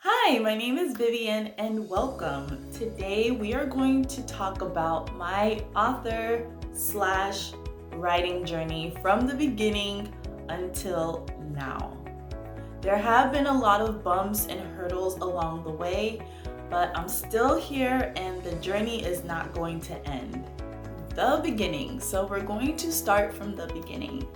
Hi, my name is Vivian and welcome. Today we are going to talk about my author slash writing journey from the beginning until now. There have been a lot of bumps and hurdles along the way, but I'm still here and the journey is not going to end. The beginning. So we're going to start from the beginning.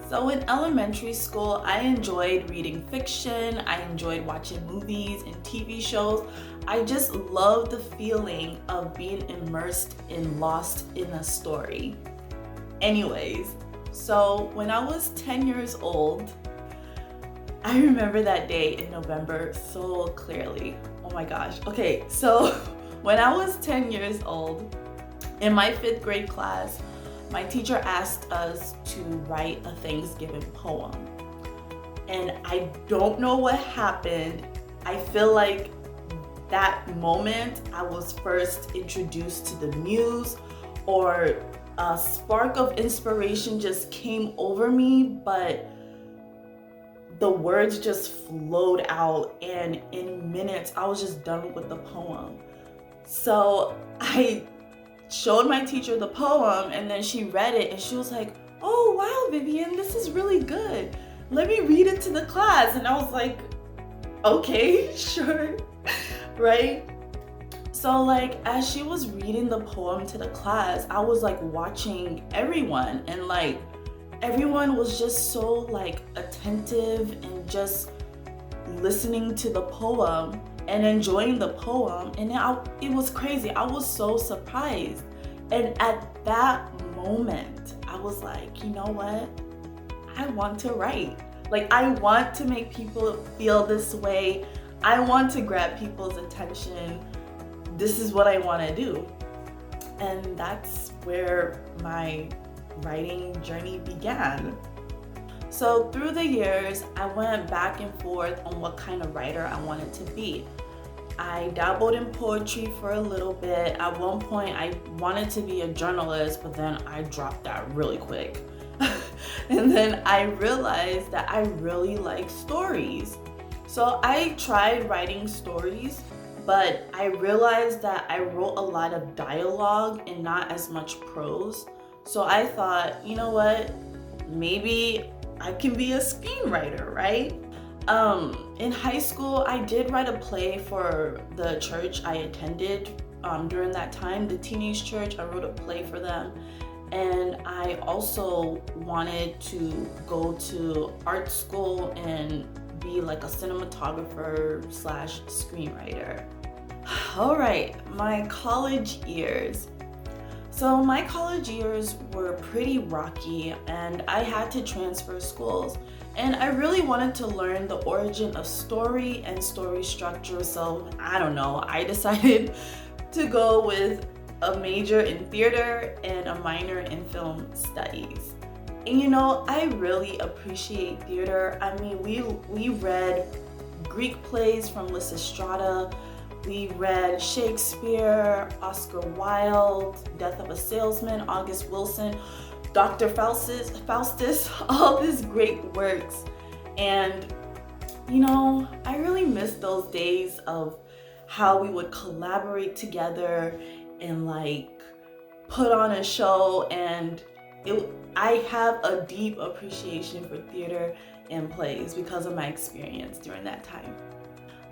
So in elementary school, I enjoyed reading fiction, I enjoyed watching movies and TV shows. I just loved the feeling of being immersed and lost in a story. Anyways, so when I was 10 years old, I remember that day in November so clearly. Oh my gosh. Okay, so when I was 10 years old, in my fifth grade class, my teacher asked us to write a Thanksgiving poem. And I don't know what happened. I feel like that moment I was first introduced to the muse, or a spark of inspiration just came over me, but the words just flowed out, and in minutes I was just done with the poem. So I showed my teacher the poem, and then she read it and she was like, "Oh wow, Vivian, this is really good. Let me read it to the class." And I was like, "Okay, sure." Right? So like as she was reading the poem to the class, I was like watching everyone, and like everyone was just so like attentive and just listening to the poem and enjoying the poem. And it was crazy. I was so surprised. And at that moment, I was like, you know what? I want to write. Like, I want to make people feel this way. I want to grab people's attention. This is what I want to do. And that's where my writing journey began. So through the years, I went back and forth on what kind of writer I wanted to be. I dabbled in poetry for a little bit. At one point, I wanted to be a journalist, but then I dropped that really quick. And then I realized that I really like stories. So I tried writing stories, but I realized that I wrote a lot of dialogue and not as much prose. So I thought, you know what? Maybe I can be a screenwriter, right? In high school, I did write a play for the church I attended during that time, the teenage church. I wrote a play for them. And I also wanted to go to art school and be like a cinematographer slash screenwriter. All right, my college years. So my college years were pretty rocky, and I had to transfer schools. And I really wanted to learn the origin of story and story structure, so I don't know, I decided to go with a major in theater and a minor in film studies. And you know, I really appreciate theater. I mean, we read Greek plays from Lysistrata. We read Shakespeare, Oscar Wilde, Death of a Salesman, August Wilson, Dr. Faustus, all these great works. And, you know, I really miss those days of how we would collaborate together and like put on a show. And I have a deep appreciation for theater and plays because of my experience during that time.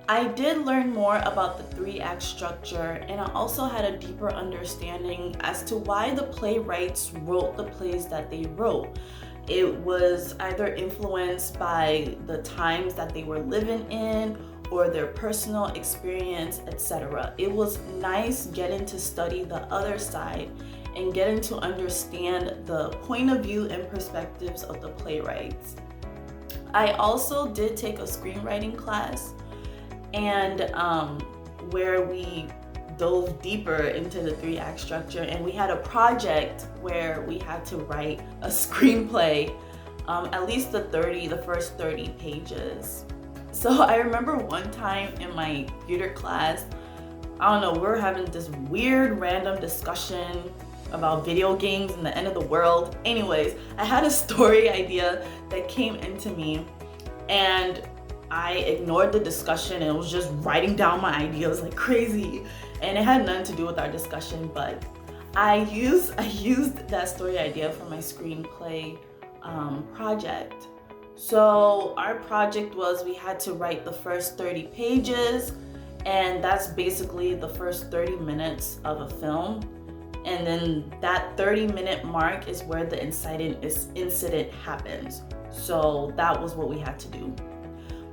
I did learn more about the three-act structure, and I also had a deeper understanding as to why the playwrights wrote the plays that they wrote. It was either influenced by the times that they were living in or their personal experience, etc. It was nice getting to study the other side and getting to understand the point of view and perspectives of the playwrights. I also did take a screenwriting class, and where we dove deeper into the three-act structure, and we had a project where we had to write a screenplay, at least the first 30 pages. So I remember one time in my theater class, I don't know, we were having this weird random discussion about video games and the end of the world. Anyways, I had a story idea that came into me, and I ignored the discussion and was just writing down my ideas like crazy. And it had nothing to do with our discussion, but I used that story idea for my screenplay project. So our project was, we had to write the first 30 pages, and that's basically the first 30 minutes of a film. And then that 30-minute mark is where the incident happens. So that was what we had to do.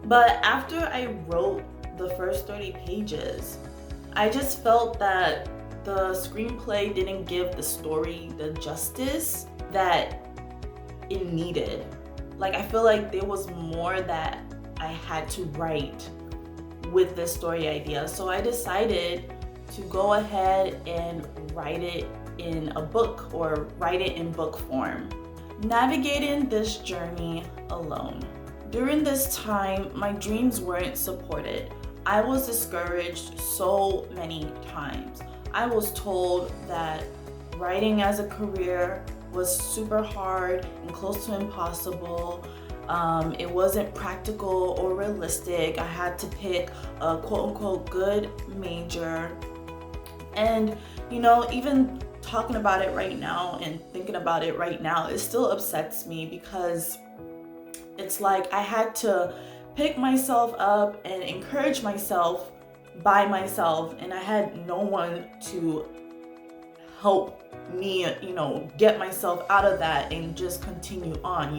But after I wrote the first 30 pages, I just felt that the screenplay didn't give the story the justice that it needed. Like, I feel like there was more that I had to write with this story idea. So I decided to go ahead and write it in a book, or write it in book form. Navigating this journey alone. During this time, my dreams weren't supported. I was discouraged so many times. I was told that writing as a career was super hard and close to impossible. It wasn't practical or realistic. I had to pick a quote unquote good major. And even talking about it right now and thinking about it right now, it still upsets me, because it's like I had to pick myself up and encourage myself by myself, and I had no one to help me, get myself out of that and just continue on,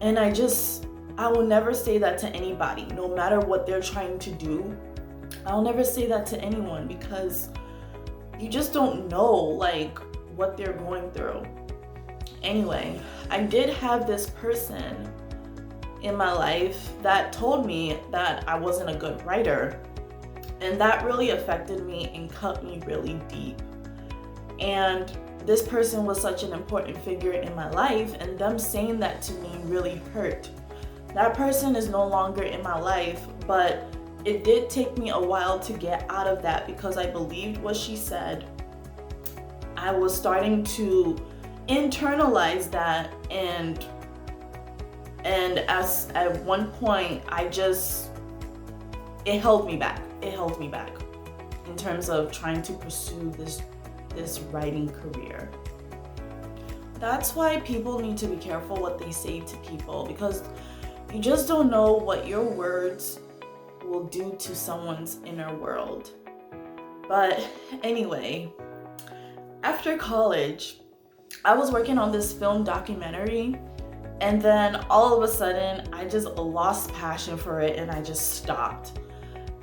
And I will never say that to anybody, no matter what they're trying to do. I'll never say that to anyone, because you just don't know like what they're going through. Anyway, I did have this person in my life that told me that I wasn't a good writer, and that really affected me and cut me really deep. And this person was such an important figure in my life, and them saying that to me really hurt. That person is no longer in my life, but it did take me a while to get out of that, because I believed what she said. I was starting to internalize that, and as at one point it held me back. It held me back in terms of trying to pursue this writing career. That's why people need to be careful what they say to people, because you just don't know what your words will do to someone's inner world. But anyway, after college, I was working on this film documentary, and then all of a sudden I just lost passion for it and I just stopped.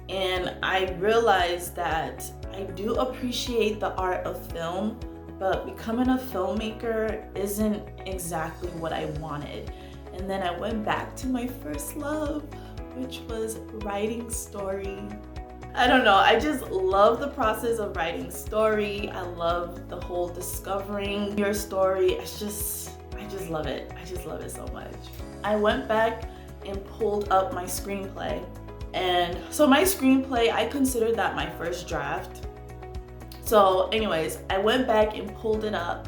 And I realized that I do appreciate the art of film, but becoming a filmmaker isn't exactly what I wanted. And then I went back to my first love, which was writing story. I don't know, I just love the process of writing story. I love the whole discovering your story. I just love it. I just love it so much. I went back and pulled up my screenplay. And so my screenplay, I considered that my first draft. So anyways, I went back and pulled it up,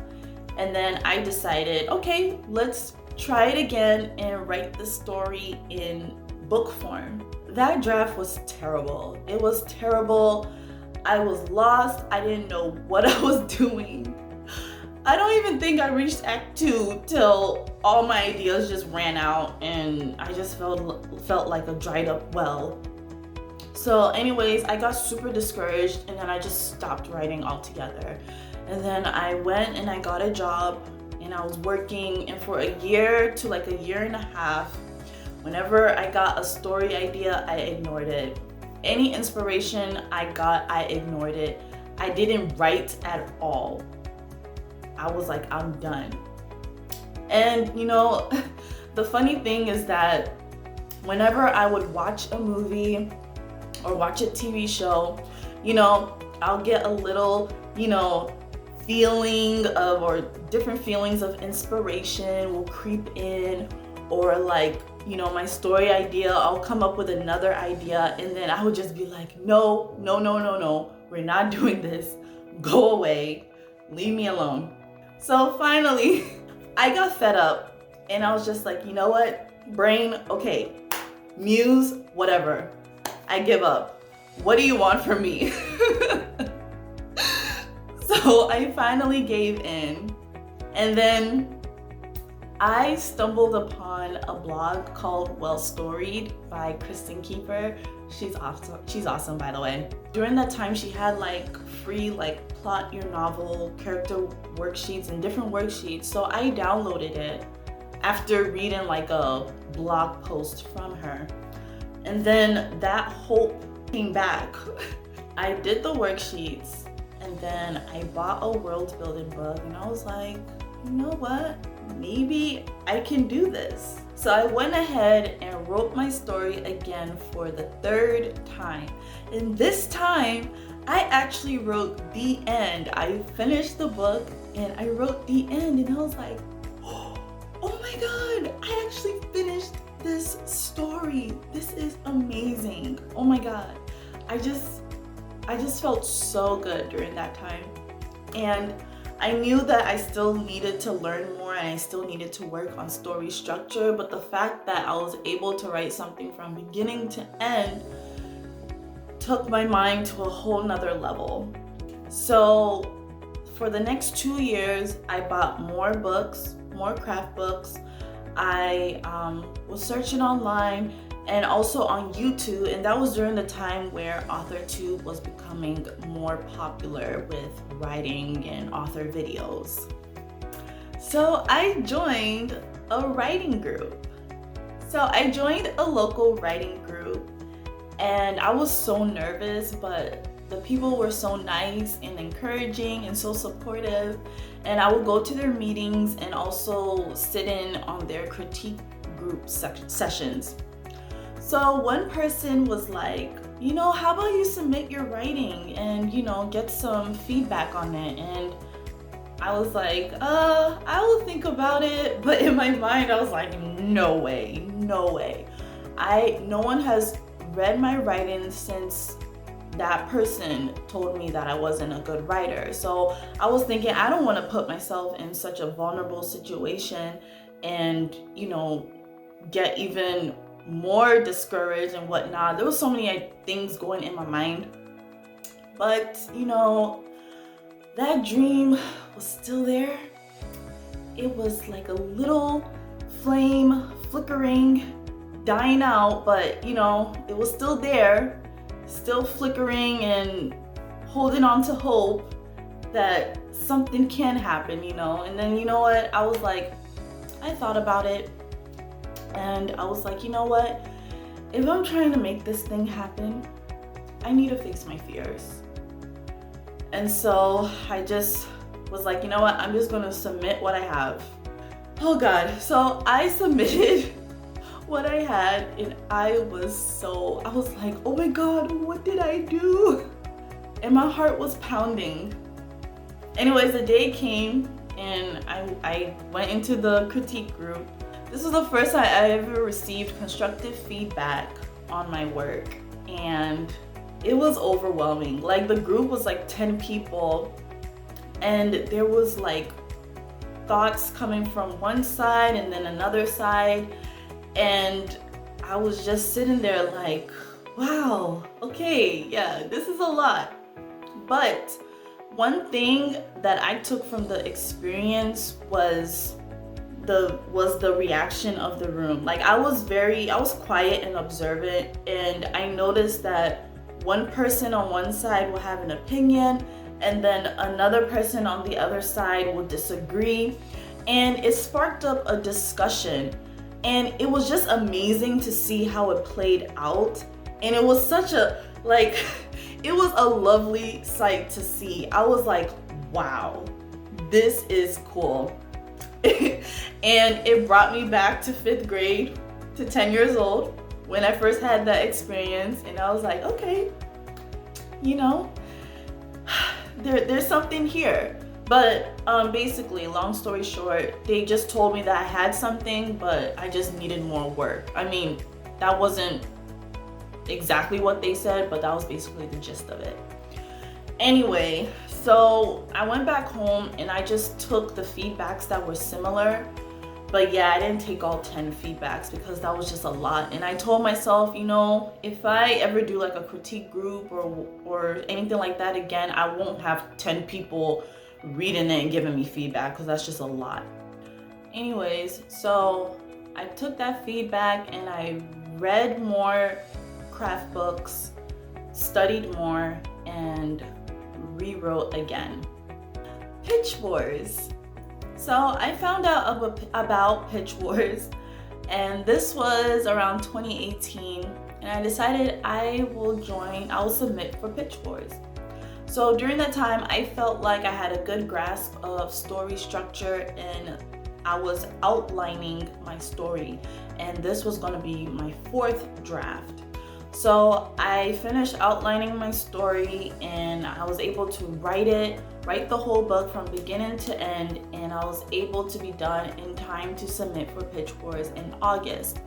and then I decided, okay, let's try it again and write the story in book form. That draft was terrible. It was terrible. I was lost. I didn't know what I was doing. I don't even think I reached Act 2 till all my ideas just ran out, and I just felt like a dried up well. So anyways, I got super discouraged, and then I just stopped writing altogether. And then I went and I got a job, and I was working, and for a year to like a year and a half, whenever I got a story idea, I ignored it. Any inspiration I got, I ignored it. I didn't write at all. I was like, I'm done. And the funny thing is that whenever I would watch a movie or watch a TV show, I'll get a little, feeling of, or different feelings of inspiration will creep in, or like, my story idea, I'll come up with another idea, and then I would just be like, no, we're not doing this. Go away, leave me alone. So finally, I got fed up, and I was just like, you know what, brain, okay, Muse, whatever. I give up. What do you want from me? So I finally gave in. And then I stumbled upon a blog called Well Storied by Kristen Keeper. She's awesome, by the way. During that time, she had like free like plot your novel character worksheets and different worksheets. So I downloaded it after reading like a blog post from her. And then that hope came back. I did the worksheets, and then I bought a world building book, and I was like, you know what? Maybe I can do this. So I went ahead and wrote my story again for the third time. And this time, I actually wrote the end. I finished the book and I wrote the end, and I was like, oh my God, I actually finished this story. This is amazing. Oh my God. I just felt so good during that time. And I knew that I still needed to learn more and I still needed to work on story structure, but the fact that I was able to write something from beginning to end took my mind to a whole nother level. So for the next 2 years, I bought more books, more craft books. I was searching online and also on YouTube, and that was during the time where AuthorTube was becoming more popular with writing and author videos. So I joined a writing group. So I joined a local writing group, and I was so nervous, but the people were so nice and encouraging and so supportive, and I would go to their meetings and also sit in on their critique group sessions. So one person was like, how about you submit your writing and, get some feedback on it? And I was like, I will think about it. But in my mind, I was like, no way. No one has read my writing since that person told me that I wasn't a good writer. So I was thinking, I don't want to put myself in such a vulnerable situation and, get even more discouraged and whatnot. There was so many things going in my mind. But, that dream was still there. It was like a little flame flickering, dying out, but, it was still there, still flickering and holding on to hope that something can happen, And then, you know what? I was like, I thought about it. And I was like, you know what? If I'm trying to make this thing happen, I need to face my fears. And so I just was like, you know what? I'm just gonna submit what I have. Oh God. So I submitted what I had, and I was like, oh my God, what did I do? And my heart was pounding. Anyways, the day came and I went into the critique group. This was the first time I ever received constructive feedback on my work, and it was overwhelming. Like, the group was like 10 people, and there was like thoughts coming from one side and then another side, and I was just sitting there like, wow, okay, yeah, this is a lot. But one thing that I took from the experience was the reaction of the room. Like, I was quiet and observant, and I noticed that one person on one side will have an opinion, and then another person on the other side will disagree, and it sparked up a discussion, and it was just amazing to see how it played out. And it was such a it was a lovely sight to see. I was like, wow, this is cool. And it brought me back to 5th grade, to 10 years old, when I first had that experience. And I was like, okay, there's something here. But basically, long story short, they just told me that I had something, but I just needed more work. I mean, that wasn't exactly what they said, but that was basically the gist of it. Anyway, so I went back home and I just took the feedbacks that were similar, But yeah, I didn't take all 10 feedbacks because that was just a lot. And I told myself, if I ever do like a critique group or anything like that again, I won't have 10 people reading it and giving me feedback because that's just a lot. Anyways, so I took that feedback and I read more craft books, studied more, and rewrote again. Pitch Wars. So I found out about Pitch Wars, and this was around 2018, and I decided I will submit for Pitch Wars. So during that time, I felt like I had a good grasp of story structure and I was outlining my story, and this was going to be my 4th draft. So I finished outlining my story and I was able to write the whole book from beginning to end, and I was able to be done in time to submit for Pitch Wars in August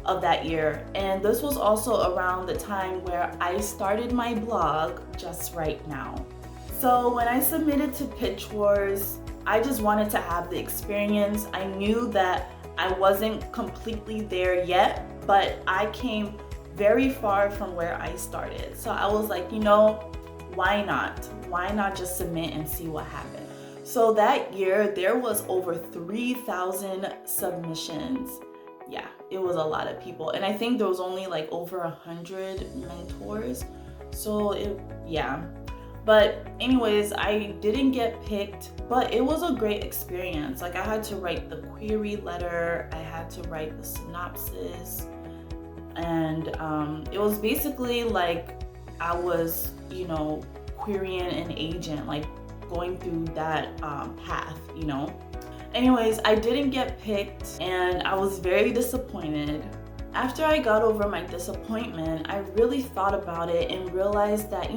of that year. And this was also around the time where I started my blog, Just Right Now. So when I submitted to Pitch Wars, I just wanted to have the experience. I knew that I wasn't completely there yet, but I came very far from where I started. So I was like, why not? Why not just submit and see what happens? So that year, there was over 3,000 submissions. Yeah, it was a lot of people. And I think there was only like over 100 mentors. So But anyways, I didn't get picked, but it was a great experience. Like I had to write the query letter, I had to write the synopsis, and it was basically like I was, querying an agent, like going through that path. Anyways, I didn't get picked and I was very disappointed. After I got over my disappointment, I really thought about it and realized that,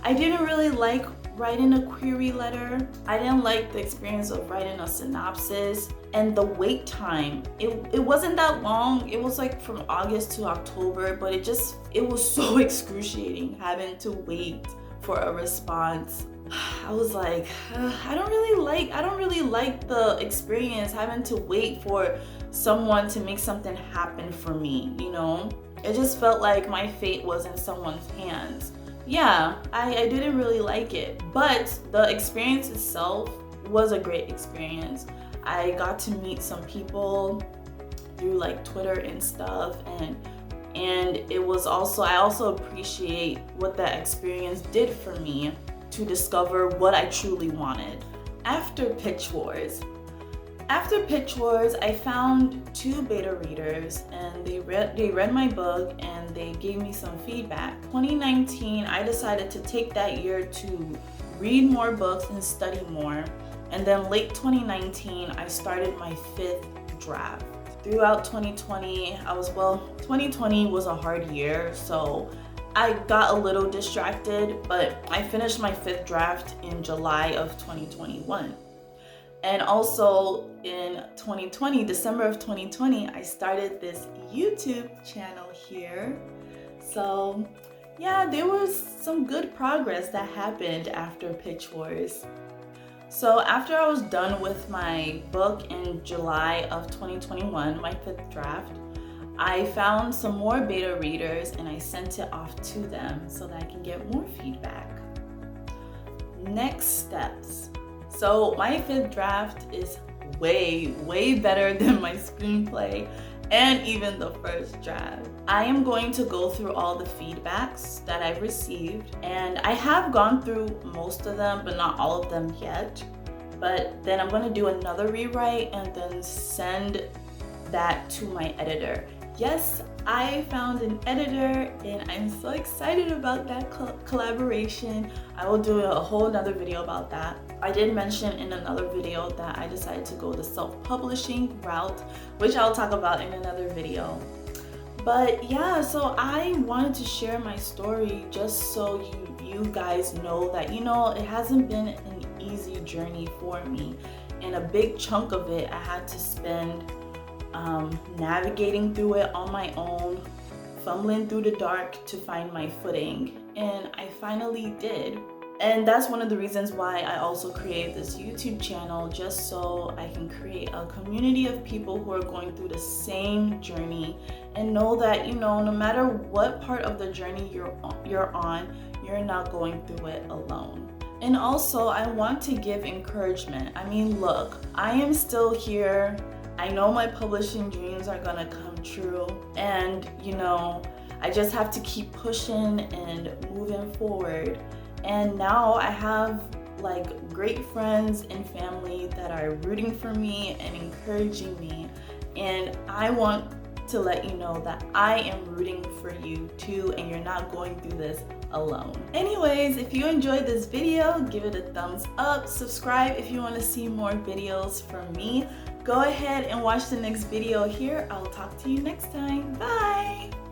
I didn't really like writing a query letter. I didn't like the experience of writing a synopsis, and the wait time. It wasn't that long. It was like from August to October, but it was so excruciating having to wait for a response. I was like, I don't really like the experience having to wait for someone to make something happen for me, It just felt like my fate was in someone's hands. Yeah, I didn't really like it, but the experience itself was a great experience. I got to meet some people through like Twitter and stuff, and it was also, I also appreciate what that experience did for me to discover what I truly wanted. After Pitch Wars, I found 2 beta readers, and they read my book and they gave me some feedback. 2019, I decided to take that year to read more books and study more. And then late 2019, I started my 5th draft. Throughout 2020, 2020 was a hard year, so I got a little distracted, but I finished my 5th draft in July of 2021. And also in 2020, December of 2020, I started this YouTube channel here. So yeah, there was some good progress that happened after Pitch Wars. So after I was done with my book in July of 2021, my 5th draft, I found some more beta readers and I sent it off to them so that I can get more feedback. Next steps. So my 5th draft is way better than my screenplay and even the 1st draft. I am going to go through all the feedbacks that I've received, and I have gone through most of them, but not all of them yet. But then I'm going to do another rewrite and then send that to my editor. Yes, I found an editor and I'm so excited about that collaboration. I will do a whole nother video about that. I did mention in another video that I decided to go the self-publishing route, which I'll talk about in another video. But yeah, so I wanted to share my story just so you guys know that, it hasn't been an easy journey for me. And a big chunk of it I had to spend navigating through it on my own, fumbling through the dark to find my footing, and I finally did. And that's one of the reasons why I also created this YouTube channel, just so I can create a community of people who are going through the same journey and know that, no matter what part of the journey you're on, you're not going through it alone. And also, I want to give encouragement. I mean, look, I am still here. I know my publishing dreams are gonna come true. And, I just have to keep pushing and moving forward. And now I have great friends and family that are rooting for me and encouraging me. And I want to let you know that I am rooting for you too, and you're not going through this alone. Anyways, if you enjoyed this video, give it a thumbs up, subscribe if you want to see more videos from me. Go ahead and watch the next video here. I'll talk to you next time. Bye!